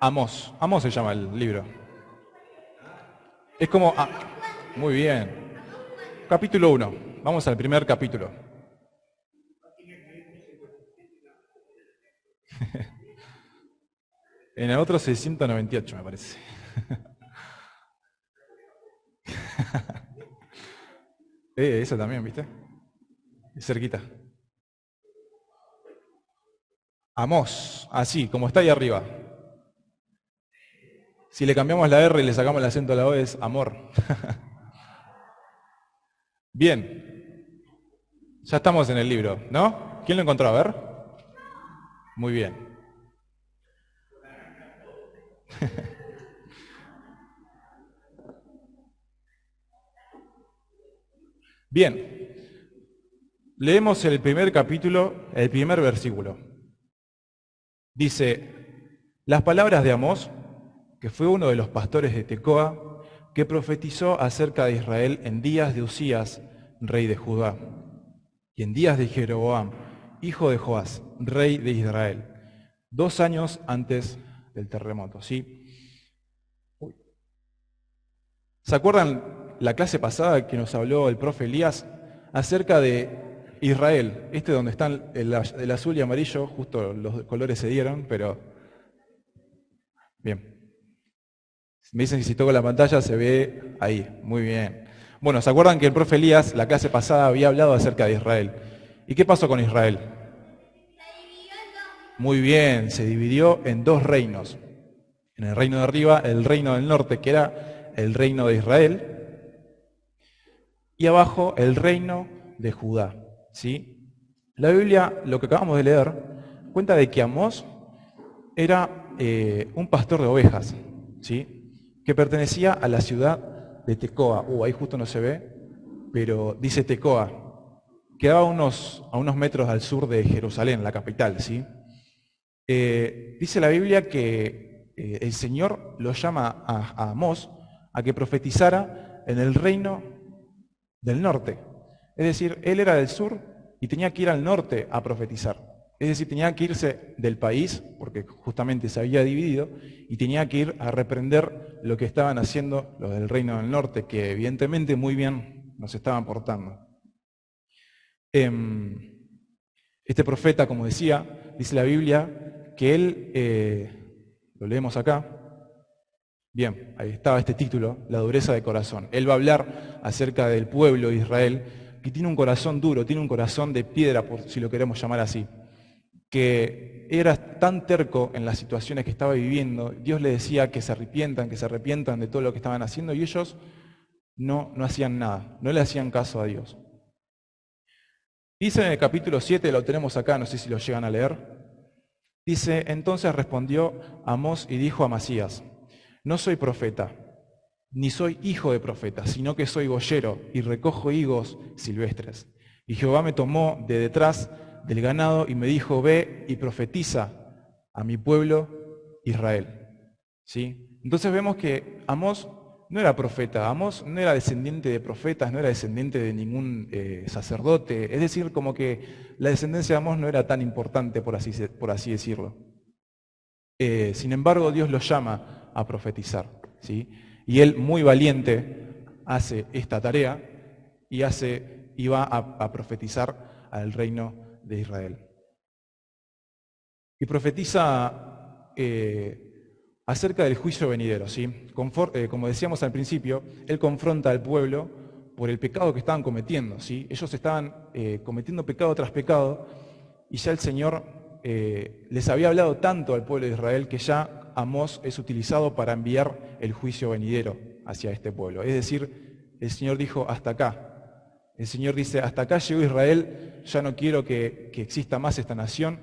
Amós. Amós se llama el libro. Es como... muy bien. Capítulo 1. Vamos al primer capítulo. En el otro 698, me parece. Eso también, ¿viste? Cerquita. Amós, así, como está ahí arriba. Si le cambiamos la R y le sacamos el acento a la O es amor. Bien, ya estamos en el libro, ¿no? ¿Quién lo encontró? A ver. Muy bien. Bien, leemos el primer capítulo, el primer versículo. Dice, las palabras de Amós, que fue uno de los pastores de Tecoa, que profetizó acerca de Israel en días de Usías, rey de Judá, y en días de Jeroboam, hijo de Joás, rey de Israel, 2 años antes del terremoto. ¿Sí? ¿Se acuerdan la clase pasada que nos habló el profe Elías acerca de Israel? Donde están el azul y amarillo, justo los colores se dieron, pero bien. Me dicen que si toco la pantalla se ve ahí, muy bien. Bueno, ¿se acuerdan que el profe Elías, la clase pasada, había hablado acerca de Israel? ¿Y qué pasó con Israel? Muy bien, se dividió en 2 reinos. En el reino de arriba, el reino del norte, que era el reino de Israel, y abajo el reino de Judá. ¿Sí? La Biblia, lo que acabamos de leer, cuenta de que Amós era un pastor de ovejas, ¿sí? Que pertenecía a la ciudad de Tecoa. Ahí justo no se ve, pero dice Tecoa. Quedaba a unos metros al sur de Jerusalén, la capital. ¿Sí? Dice la Biblia que el Señor lo llama a Amós a que profetizara en el reino del norte. Es decir, él era del sur y tenía que ir al norte a profetizar. Es decir, tenía que irse del país, porque justamente se había dividido, y tenía que ir a reprender lo que estaban haciendo los del reino del norte, que evidentemente muy bien nos estaban portando. Este profeta, como decía, dice la Biblia, que él, lo leemos acá, bien, ahí estaba este título, la dureza de corazón. Él va a hablar acerca del pueblo de Israel, que tiene un corazón duro, tiene un corazón de piedra, por si lo queremos llamar así, que era tan terco en las situaciones que estaba viviendo. Dios le decía que se arrepientan de todo lo que estaban haciendo, y ellos no hacían nada, no le hacían caso a Dios. Dice en el capítulo 7, lo tenemos acá, no sé si lo llegan a leer, dice, entonces respondió Amós y dijo a Amasías, no soy profeta, ni soy hijo de profeta, sino que soy goyero y recojo higos silvestres. Y Jehová me tomó de detrás del ganado y me dijo, ve y profetiza a mi pueblo Israel. ¿Sí? Entonces vemos que Amós no era profeta, Amós no era descendiente de profetas, no era descendiente de ningún sacerdote, es decir, como que la descendencia de Amós no era tan importante, por así decirlo. Sin embargo, Dios lo llama a profetizar, ¿sí? Y él, muy valiente, hace esta tarea y va a profetizar al reino de Israel. Y profetiza acerca del juicio venidero, ¿sí? Como decíamos al principio, él confronta al pueblo por el pecado que estaban cometiendo, ¿sí? Ellos estaban cometiendo pecado tras pecado y ya el Señor les había hablado tanto al pueblo de Israel que ya Amós es utilizado para enviar el juicio venidero hacia este pueblo. Es decir, el Señor dijo, hasta acá. El Señor dice, hasta acá llegó Israel, ya no quiero que exista más esta nación.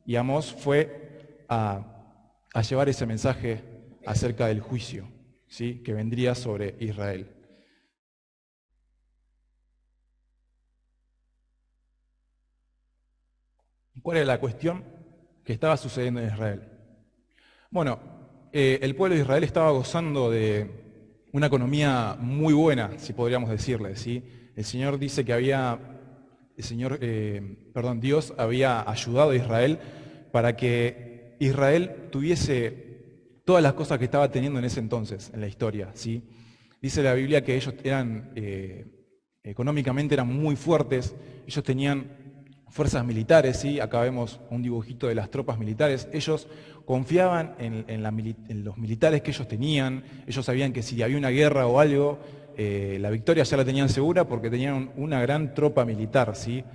Y Amós fue a llevar ese mensaje acerca del juicio, ¿sí? Que vendría sobre Israel. ¿Cuál era la cuestión que estaba sucediendo en Israel? Bueno, el pueblo de Israel estaba gozando de una economía muy buena, si podríamos decirle, ¿sí? El Señor dice que Dios había ayudado a Israel para que Israel tuviese todas las cosas que estaba teniendo en ese entonces, en la historia, ¿sí? Dice la Biblia que ellos eran, económicamente eran muy fuertes, ellos tenían fuerzas militares, ¿sí? Acá vemos un dibujito de las tropas militares. Ellos confiaban en los militares que ellos tenían, ellos sabían que si había una guerra o algo, la victoria ya la tenían segura porque tenían una gran tropa militar, ¿sí?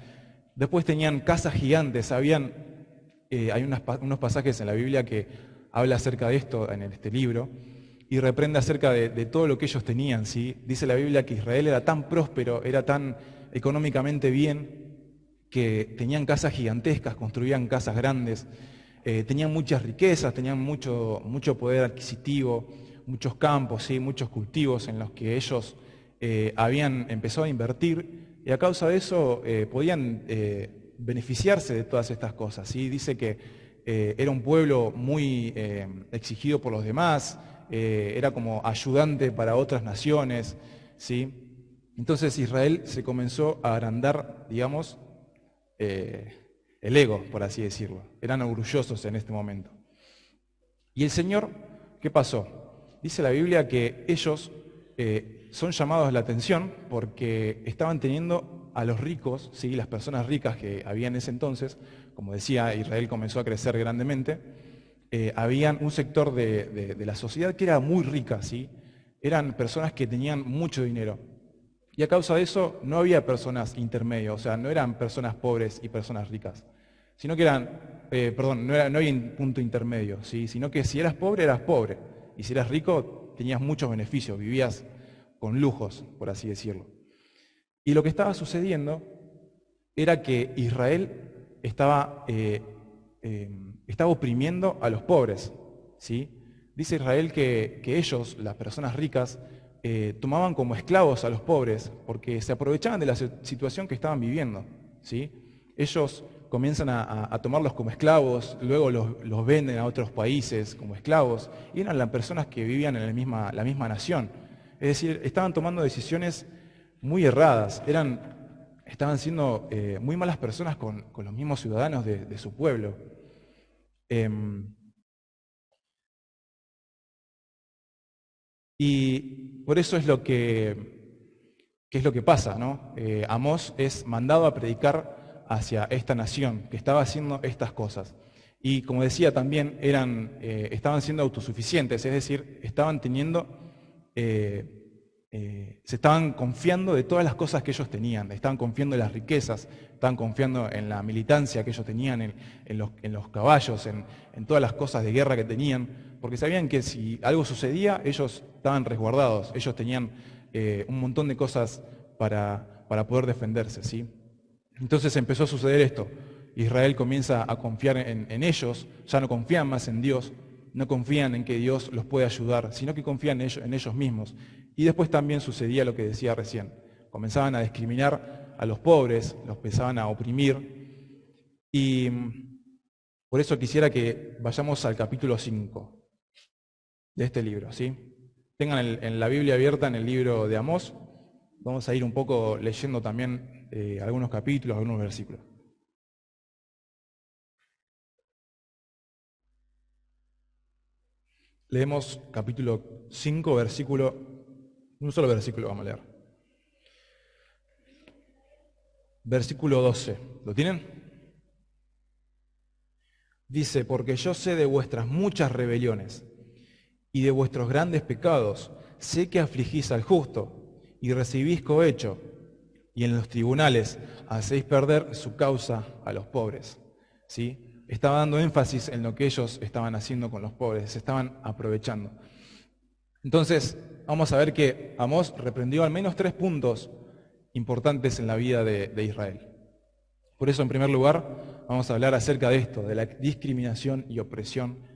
Después tenían casas gigantes, hay unos pasajes en la Biblia que habla acerca de esto en este libro y reprende acerca de todo lo que ellos tenían, ¿sí? Dice la Biblia que Israel era tan próspero, era tan económicamente bien, que tenían casas gigantescas, construían casas grandes, tenían muchas riquezas, tenían mucho poder adquisitivo, muchos campos, ¿sí? Muchos cultivos en los que ellos habían empezado a invertir y a causa de eso podían beneficiarse de todas estas cosas, ¿sí? Dice que era un pueblo muy exigido por los demás, era como ayudante para otras naciones, ¿sí? Entonces Israel se comenzó a agrandar, digamos, el ego, por así decirlo. Eran orgullosos en este momento. Y el Señor, ¿qué pasó? Dice la Biblia que ellos son llamados a la atención porque estaban teniendo a los ricos, ¿sí? Las personas ricas que había en ese entonces, como decía, Israel comenzó a crecer grandemente, habían un sector de la sociedad que era muy rica, ¿sí? Eran personas que tenían mucho dinero. Y a causa de eso no había personas intermedias, o sea, no eran personas pobres y personas ricas, sino que no había un punto intermedio, ¿sí? Sino que si eras pobre, y si eras rico tenías muchos beneficios, vivías con lujos, por así decirlo. Y lo que estaba sucediendo era que Israel estaba oprimiendo a los pobres, ¿sí? Dice Israel que ellos, las personas ricas, tomaban como esclavos a los pobres porque se aprovechaban de la situación que estaban viviendo, ¿sí? Ellos comienzan a tomarlos como esclavos, luego los venden a otros países como esclavos, y eran las personas que vivían en la misma nación. Es decir, estaban tomando decisiones muy erradas, estaban siendo muy malas personas con los mismos ciudadanos de su pueblo. Y por eso ¿qué es lo que pasa, ¿no? Amós es mandado a predicar hacia esta nación que estaba haciendo estas cosas. Y como decía también, estaban siendo autosuficientes, es decir, se estaban confiando de todas las cosas que ellos tenían, estaban confiando en las riquezas, estaban confiando en la militancia que ellos tenían, en los caballos, en todas las cosas de guerra que tenían, porque sabían que si algo sucedía, ellos estaban resguardados, ellos tenían un montón de cosas para poder defenderse, ¿sí? Entonces empezó a suceder esto. Israel comienza a confiar en ellos, ya no confían más en Dios, no confían en que Dios los puede ayudar, sino que confían en ellos mismos. Y después también sucedía lo que decía recién. Comenzaban a discriminar a los pobres, los empezaban a oprimir. Y por eso quisiera que vayamos al capítulo 5 de este libro, ¿sí? Tengan en la Biblia abierta en el libro de Amós. Vamos a ir un poco leyendo también algunos capítulos, algunos versículos. Leemos capítulo 5, un solo versículo vamos a leer. Versículo 12. ¿Lo tienen? Dice, porque yo sé de vuestras muchas rebeliones y de vuestros grandes pecados, sé que afligís al justo y recibís cohecho, y en los tribunales hacéis perder su causa a los pobres. ¿Sí? Estaba dando énfasis en lo que ellos estaban haciendo con los pobres, se estaban aprovechando. Entonces, vamos a ver que Amós reprendió al menos 3 puntos importantes en la vida de Israel. Por eso, en primer lugar, vamos a hablar acerca de esto, de la discriminación y opresión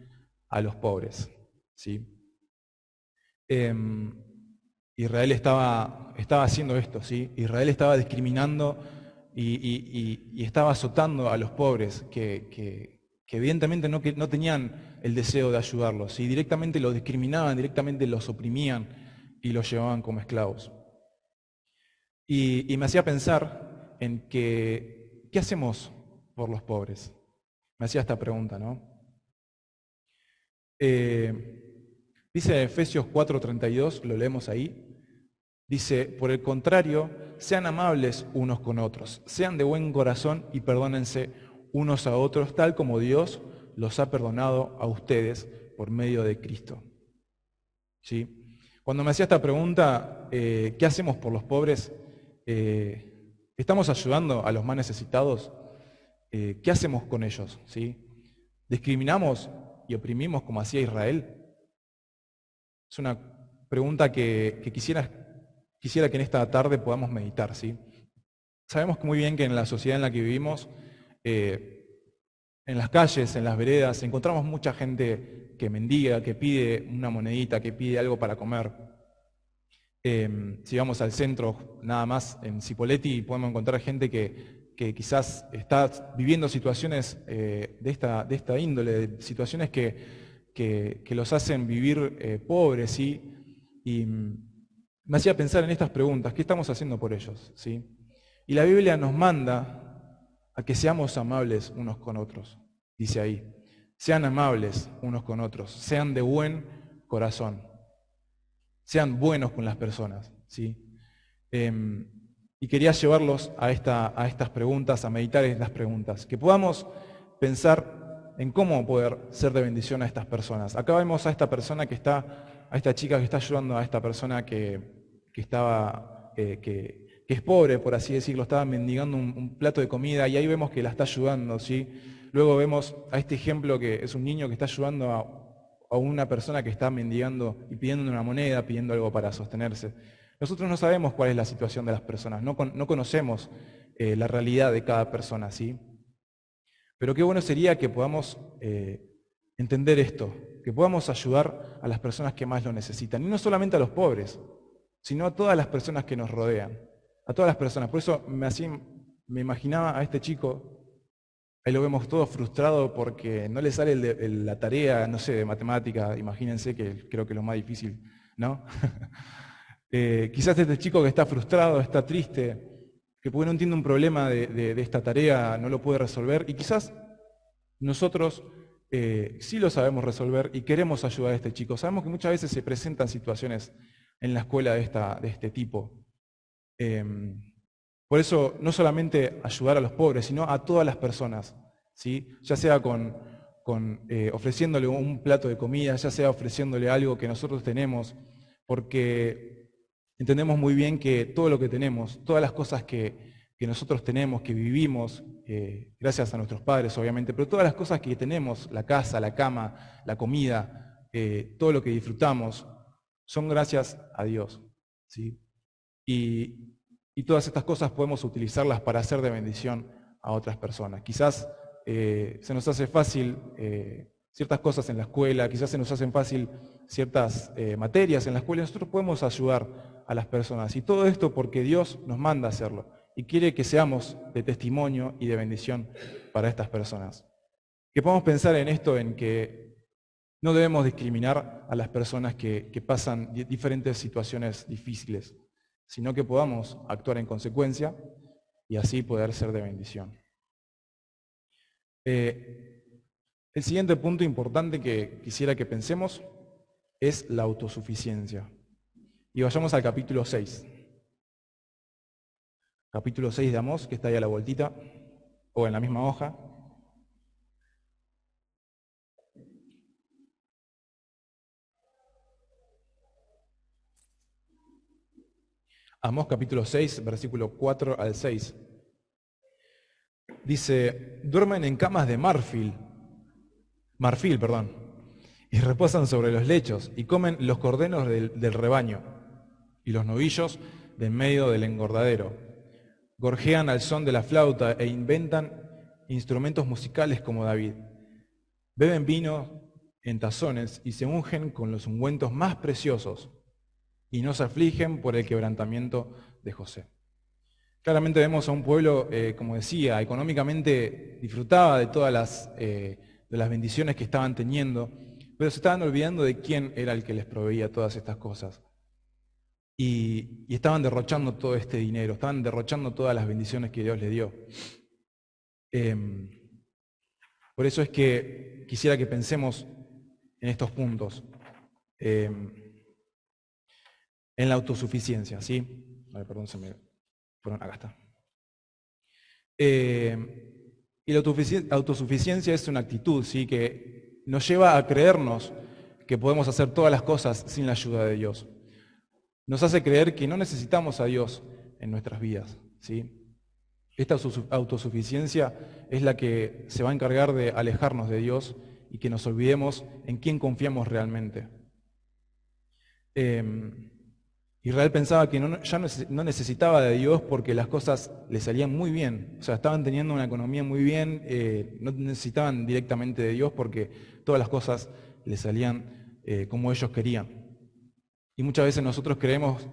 a los pobres, ¿sí? Israel estaba haciendo esto, ¿sí? Israel estaba discriminando y estaba azotando a los pobres que evidentemente no tenían el deseo de ayudarlos, ¿sí? Directamente los discriminaban, directamente los oprimían y los llevaban como esclavos. Y me hacía pensar en que, ¿qué hacemos por los pobres? Me hacía esta pregunta, ¿no? Dice en Efesios 4:32, lo leemos ahí, dice, por el contrario, sean amables unos con otros, sean de buen corazón y perdónense unos a otros, tal como Dios los ha perdonado a ustedes por medio de Cristo. ¿Sí? Cuando me hacía esta pregunta, ¿qué hacemos por los pobres? ¿Estamos ayudando a los más necesitados? ¿Qué hacemos con ellos? ¿Sí? ¿Discriminamos y oprimimos como hacía Israel? Es una pregunta que quisiera que en esta tarde podamos meditar, ¿sí? Sabemos muy bien que en la sociedad en la que vivimos, en las calles, en las veredas, encontramos mucha gente que mendiga, que pide una monedita, que pide algo para comer. Si vamos al centro, nada más, en Cipolletti, podemos encontrar gente que quizás está viviendo situaciones de esta índole, situaciones que los hacen vivir pobres, ¿sí? Y me hacía pensar en estas preguntas, ¿qué estamos haciendo por ellos? ¿Sí? Y la Biblia nos manda a que seamos amables unos con otros, dice ahí. Sean amables unos con otros, sean de buen corazón, sean buenos con las personas, ¿sí? Y quería llevarlos a estas preguntas, a meditar en estas preguntas, que podamos pensar en cómo poder ser de bendición a estas personas. Acá vemos a esta persona a esta chica que está ayudando a esta persona que es pobre, por así decirlo, estaba mendigando un plato de comida y ahí vemos que la está ayudando, ¿sí? Luego vemos a este ejemplo que es un niño que está ayudando a una persona que está mendigando y pidiendo una moneda, pidiendo algo para sostenerse. Nosotros no sabemos cuál es la situación de las personas, no conocemos la realidad de cada persona, ¿sí? Pero qué bueno sería que podamos entender esto, que podamos ayudar a las personas que más lo necesitan, y no solamente a los pobres, sino a todas las personas que nos rodean, a todas las personas. Por eso me imaginaba a este chico, ahí lo vemos todo frustrado porque no le sale la tarea, no sé, de matemática, imagínense que creo que es lo más difícil, ¿no? Quizás este chico que está frustrado, está triste, que porque no entiende un problema de esta tarea, no lo puede resolver, y quizás nosotros sí lo sabemos resolver y queremos ayudar a este chico. Sabemos que muchas veces se presentan situaciones en la escuela de este tipo. Por eso, no solamente ayudar a los pobres, sino a todas las personas, ¿sí? Ya sea ofreciéndole un plato de comida, ya sea ofreciéndole algo que nosotros tenemos, porque entendemos muy bien que todo lo que tenemos, todas las cosas que nosotros tenemos, que vivimos, gracias a nuestros padres obviamente, pero todas las cosas que tenemos, la casa, la cama, la comida, todo lo que disfrutamos, son gracias a Dios, ¿sí? Y todas estas cosas podemos utilizarlas para hacer de bendición a otras personas. Quizás se nos hace fácil ciertas cosas en la escuela, quizás se nos hacen fácil ciertas materias en la escuela, y nosotros podemos ayudar a las personas. Y todo esto porque Dios nos manda a hacerlo y quiere que seamos de testimonio y de bendición para estas personas. Que podamos pensar en esto, en que no debemos discriminar a las personas que pasan diferentes situaciones difíciles, sino que podamos actuar en consecuencia y así poder ser de bendición. El siguiente punto importante que quisiera que pensemos es la autosuficiencia. Y vayamos al capítulo 6. Capítulo 6 de Amós, que está ahí a la vueltita, o en la misma hoja. Amós capítulo 6, versículo 4 al 6. Dice, duermen en camas de marfil, y reposan sobre los lechos, y comen los corderos del rebaño, y los novillos de en medio del engordadero. Gorjean al son de la flauta e inventan instrumentos musicales como David. Beben vino en tazones y se ungen con los ungüentos más preciosos, y no se afligen por el quebrantamiento de José. Claramente vemos a un pueblo, como decía, económicamente disfrutaba de todas de las bendiciones que estaban teniendo, pero se estaban olvidando de quién era el que les proveía todas estas cosas. Y estaban derrochando todo este dinero, estaban derrochando todas las bendiciones que Dios les dio. Por eso es que quisiera que pensemos en estos puntos. eh, en la autosuficiencia, ¿sí? A ver, perdón, se me fueron, acá está. Y la autosuficiencia es una actitud, ¿sí? Que nos lleva a creernos que podemos hacer todas las cosas sin la ayuda de Dios. Nos hace creer que no necesitamos a Dios en nuestras vidas, ¿sí? Esta autosuficiencia es la que se va a encargar de alejarnos de Dios y que nos olvidemos en quién confiamos realmente. Israel pensaba que ya no necesitaba de Dios porque las cosas le salían muy bien. O sea, estaban teniendo una economía muy bien, no necesitaban directamente de Dios porque todas las cosas le salían como ellos querían. Y muchas veces nosotros creemos,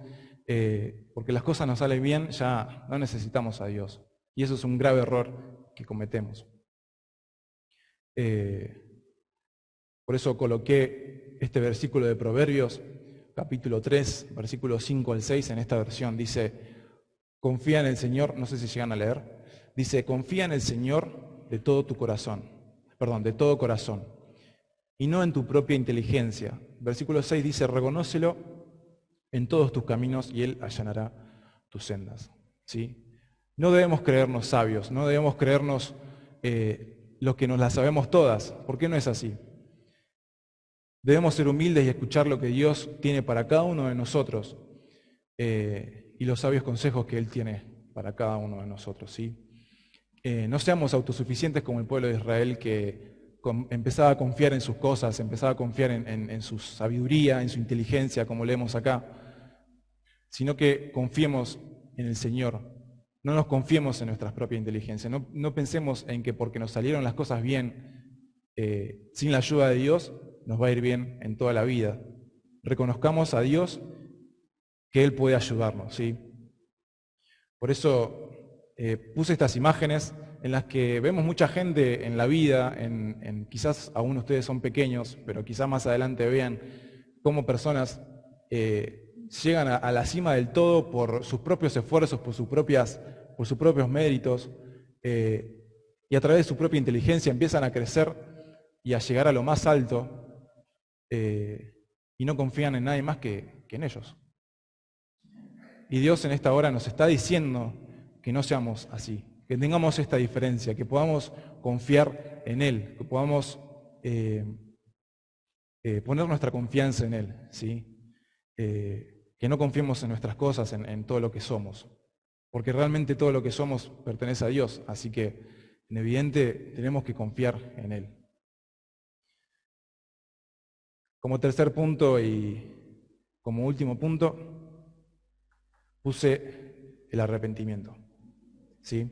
porque las cosas nos salen bien, ya no necesitamos a Dios. Y eso es un grave error que cometemos. Por eso coloqué este versículo de Proverbios, capítulo 3, versículos 5 al 6, en esta versión. Dice, confía en el Señor, no sé si llegan a leer, dice, confía en el Señor de todo tu corazón, de todo corazón, y no en tu propia inteligencia. Versículo 6 dice, reconócelo en todos tus caminos y Él allanará tus sendas. ¿Sí? No debemos creernos sabios, no debemos creernos los que nos las sabemos todas. ¿Por qué no es así? Debemos ser humildes y escuchar lo que Dios tiene para cada uno de nosotros y los sabios consejos que Él tiene para cada uno de nosotros. ¿Sí? No seamos autosuficientes como el pueblo de Israel que empezaba a confiar en sus cosas, empezaba a confiar en su sabiduría, en su inteligencia, como leemos acá, sino que confiemos en el Señor. No nos confiemos en nuestra propia inteligencia. No pensemos en que porque nos salieron las cosas bien, sin la ayuda de Dios, nos va a ir bien en toda la vida. Reconozcamos a Dios que Él puede ayudarnos, ¿sí? Por eso puse estas imágenes en las que vemos mucha gente en la vida, quizás aún ustedes son pequeños, pero quizás más adelante vean cómo personas llegan a la cima del todo por sus propios esfuerzos, por sus propios méritos, y a través de su propia inteligencia empiezan a crecer y a llegar a lo más alto, y no confían en nadie más que en ellos. Y Dios en esta hora nos está diciendo que no seamos así, que tengamos esta diferencia, que podamos confiar en Él, que podamos poner nuestra confianza en Él, ¿sí? Que no confiemos en nuestras cosas, en todo lo que somos, porque realmente todo lo que somos pertenece a Dios, así que en evidente tenemos que confiar en Él. Como tercer punto y como último punto, puse el arrepentimiento, ¿sí?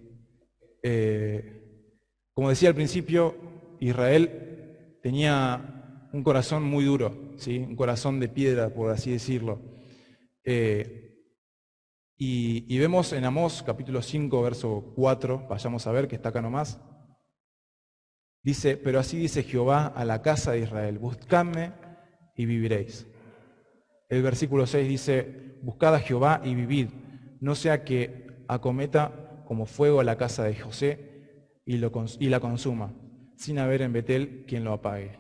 Como decía al principio, Israel tenía un corazón muy duro, ¿sí? Un corazón de piedra, por así decirlo. Y vemos en Amós, capítulo 5, verso 4, vayamos a ver, que está acá nomás. Dice, pero así dice Jehová a la casa de Israel, buscadme y viviréis. El versículo 6 dice, buscad a Jehová y vivid, no sea que acometa como fuego a la casa de José y la consuma, sin haber en Betel quien lo apague.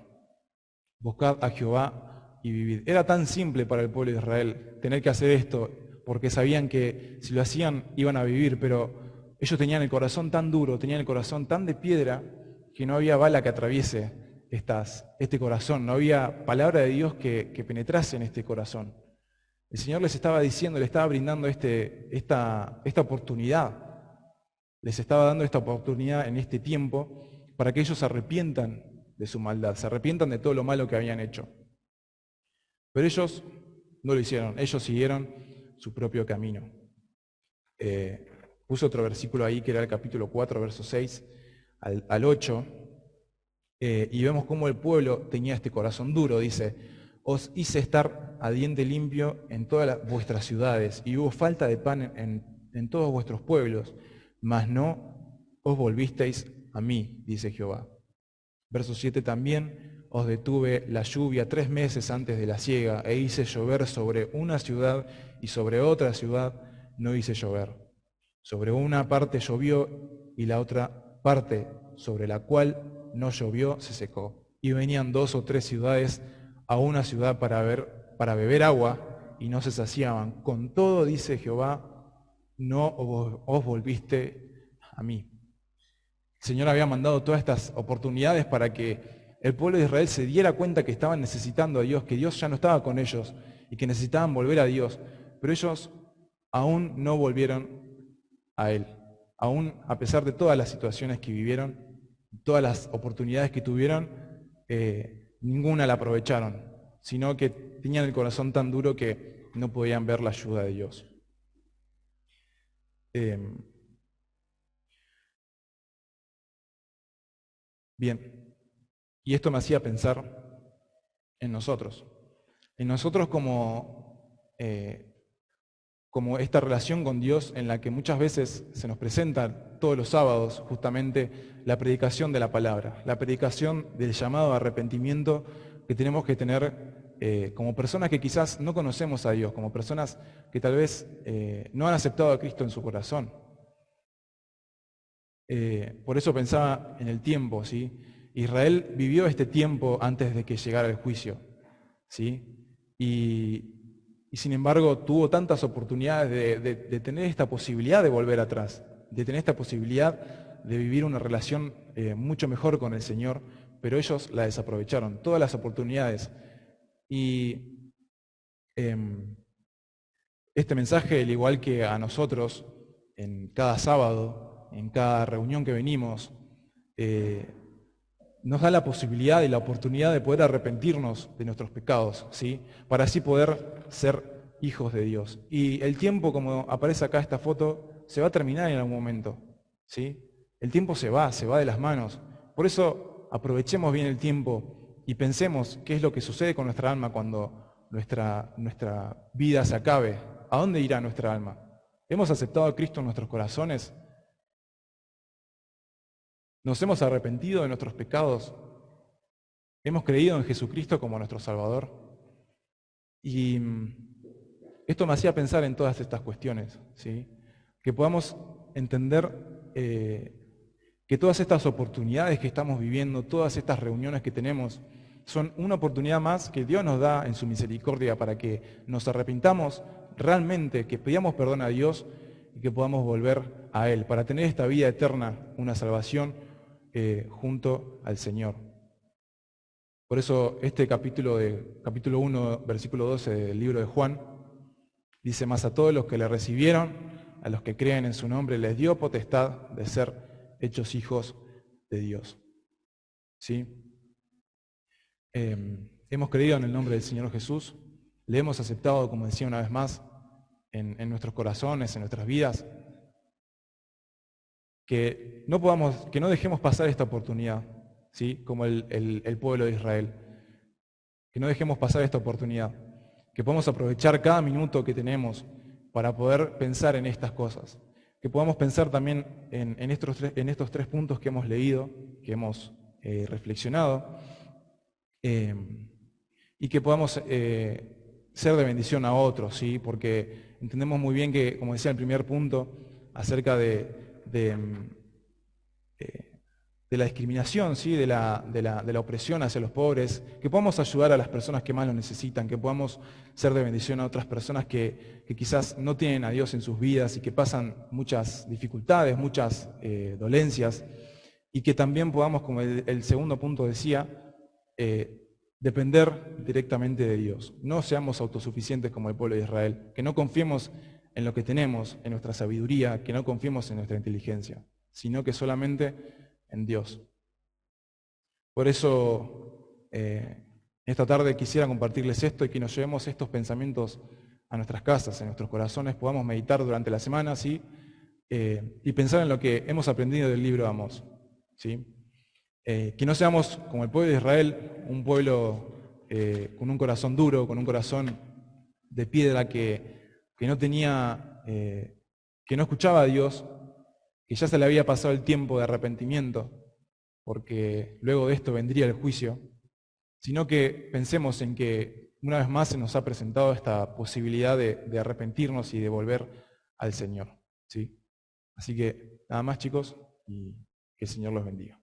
Buscad a Jehová y vivid. Era tan simple para el pueblo de Israel tener que hacer esto, porque sabían que si lo hacían iban a vivir, pero ellos tenían el corazón tan duro, tenían el corazón tan de piedra, que no había bala que atraviese este corazón, no había palabra de Dios que penetrase en este corazón. El Señor les estaba diciendo, les estaba brindando esta oportunidad, les estaba dando esta oportunidad en este tiempo para que ellos se arrepientan de su maldad, se arrepientan de todo lo malo que habían hecho. Pero ellos no lo hicieron, ellos siguieron su propio camino. Puse otro versículo ahí que era el capítulo 4, verso 6 al 8, y vemos cómo el pueblo tenía este corazón duro. Dice, os hice estar a diente limpio en todas vuestras ciudades, y hubo falta de pan en todos vuestros pueblos, mas no os volvisteis a mí, dice Jehová. Verso 7 también, os detuve la lluvia 3 meses antes de la siega, e hice llover sobre una ciudad, y sobre otra ciudad no hice llover. Sobre una parte llovió, y la otra parte sobre la cual no llovió se secó. Y venían 2 o 3 ciudades a una ciudad para beber agua y no se saciaban. Con todo, dice Jehová, no os volviste a mí. El Señor había mandado todas estas oportunidades para que el pueblo de Israel se diera cuenta que estaban necesitando a Dios, que Dios ya no estaba con ellos y que necesitaban volver a Dios. Pero ellos aún no volvieron a Él. Aún a pesar de todas las situaciones que vivieron, todas las oportunidades que tuvieron, ninguna la aprovecharon, sino que tenían el corazón tan duro que no podían ver la ayuda de Dios. Bien, y esto me hacía pensar en nosotros como esta relación con Dios en la que muchas veces se nos presenta todos los sábados justamente la predicación de la palabra, la predicación del llamado a arrepentimiento que tenemos que tener como personas que quizás no conocemos a Dios, como personas que tal vez no han aceptado a Cristo en su corazón. Por eso pensaba en el tiempo, ¿sí? Israel vivió este tiempo antes de que llegara el juicio, ¿sí? Y sin embargo tuvo tantas oportunidades de tener esta posibilidad de volver atrás, de tener esta posibilidad de vivir una relación mucho mejor con el Señor, pero ellos la desaprovecharon, todas las oportunidades. Y este mensaje, al igual que a nosotros, en cada sábado, en cada reunión que venimos, nos da la posibilidad y la oportunidad de poder arrepentirnos de nuestros pecados, ¿sí? Para así poder ser hijos de Dios. Y el tiempo, como aparece acá esta foto, se va a terminar en algún momento, ¿sí? El tiempo se va de las manos. Por eso aprovechemos bien el tiempo y pensemos qué es lo que sucede con nuestra alma cuando nuestra vida se acabe. ¿A dónde irá nuestra alma? ¿Hemos aceptado a Cristo en nuestros corazones? ¿Nos hemos arrepentido de nuestros pecados? ¿Hemos creído en Jesucristo como nuestro Salvador? Y esto me hacía pensar en todas estas cuestiones, ¿sí? Que podamos entender que todas estas oportunidades que estamos viviendo, todas estas reuniones que tenemos, son una oportunidad más que Dios nos da en su misericordia para que nos arrepintamos realmente, que pidamos perdón a Dios y que podamos volver a Él, para tener esta vida eterna, una salvación junto al Señor. Por eso este capítulo 1, versículo 12 del libro de Juan, dice: más a todos los que le recibieron, a los que creen en su nombre, les dio potestad de ser hechos hijos de Dios. ¿Sí? Hemos creído en el nombre del Señor Jesús, le hemos aceptado, como decía una vez más, en nuestros corazones, en nuestras vidas, que no dejemos pasar esta oportunidad, ¿sí? Como el pueblo de Israel, que no dejemos pasar esta oportunidad, que podamos aprovechar cada minuto que tenemos para poder pensar en estas cosas, que podamos pensar también en estos tres puntos que hemos leído, que hemos reflexionado, y que podamos ser de bendición a otros, ¿sí? Porque entendemos muy bien que, como decía el primer punto, acerca de la discriminación, ¿sí? de la opresión hacia los pobres, que podamos ayudar a las personas que más lo necesitan, que podamos ser de bendición a otras personas que quizás no tienen a Dios en sus vidas y que pasan muchas dificultades, muchas dolencias, y que también podamos, como el segundo punto decía, depender directamente de Dios. No seamos autosuficientes como el pueblo de Israel, que no confiemos en lo que tenemos, en nuestra sabiduría, que no confiemos en nuestra inteligencia, sino que solamente en Dios. Por eso, esta tarde quisiera compartirles esto y que nos llevemos estos pensamientos a nuestras casas, en nuestros corazones, podamos meditar durante la semana, ¿sí? Y pensar en lo que hemos aprendido del libro de Amós, ¿sí? Que no seamos como el pueblo de Israel, un pueblo con un corazón duro, con un corazón de piedra que no tenía, que no escuchaba a Dios, que ya se le había pasado el tiempo de arrepentimiento, porque luego de esto vendría el juicio, sino que pensemos en que una vez más se nos ha presentado esta posibilidad de arrepentirnos y de volver al Señor, ¿sí? Así que nada más, chicos, y que el Señor los bendiga.